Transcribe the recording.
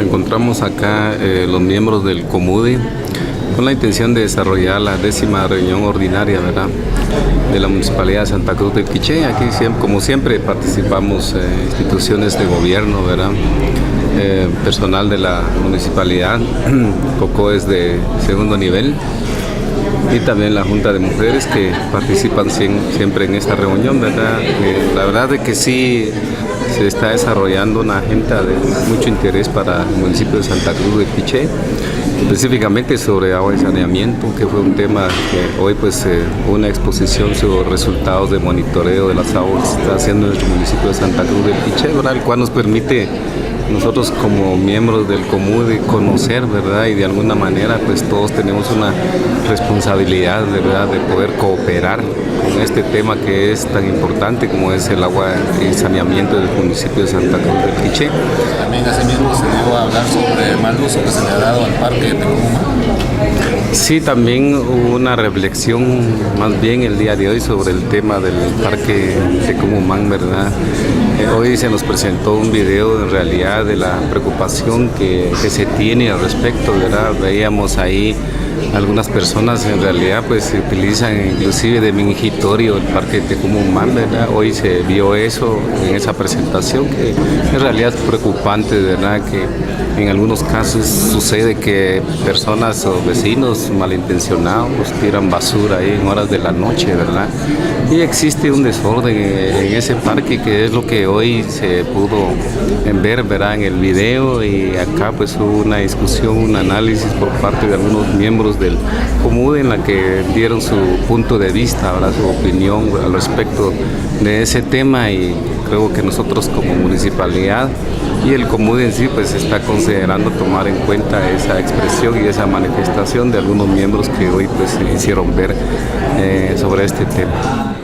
encontramos acá los miembros del COMUDE con la intención de desarrollar la 10ª reunión ordinaria, ¿verdad?, de la Municipalidad de Santa Cruz del Quiché. Aquí, como siempre, participamos instituciones de gobierno, ¿verdad?, personal de la municipalidad, COCOES de segundo nivel, y también la Junta de Mujeres que participan siempre en esta reunión, ¿verdad? La verdad es que sí se está desarrollando una agenda de mucho interés para el municipio de Santa Cruz del Quiché, específicamente sobre agua y saneamiento, que fue un tema que hoy una exposición sobre resultados de monitoreo de las aguas que está haciendo nuestro municipio de Santa Cruz del Quiché, ¿verdad?, el cual nos permite nosotros como miembros del COMUDE conocer, ¿verdad?, y de alguna manera pues todos tenemos una responsabilidad, ¿verdad?, de poder cooperar con este tema que es tan importante como es el agua y saneamiento del municipio de Santa Cruz del Quiché. También asimismo se dio a hablar sobre el mal uso que se le ha dado al parque de Tecumumán. Sí, también hubo una reflexión más bien el día de hoy sobre el tema del parque de Tecumumán, ¿verdad? Hoy se nos presentó un video en realidad de la preocupación que se tiene al respecto, ¿verdad? Veíamos ahí algunas personas en realidad pues utilizan inclusive de mingitorio el parque de Tecumumán, ¿verdad? Hoy se vio eso en esa presentación, que en realidad es preocupante, ¿verdad?, que en algunos casos sucede que personas o vecinos malintencionados tiran basura ahí en horas de la noche, ¿verdad? Y existe un desorden en ese parque, que es lo que hoy se pudo ver, ¿verdad?, en el video, y acá pues hubo una discusión, un análisis por parte de algunos miembros del COMUDE en la que dieron su punto de vista, ¿verdad?, su opinión al respecto de ese tema, y creo que nosotros como municipalidad y el COMUDE en sí pues está considerando tomar en cuenta esa expresión y esa manifestación de algunos miembros que hoy pues hicieron ver sobre este tema.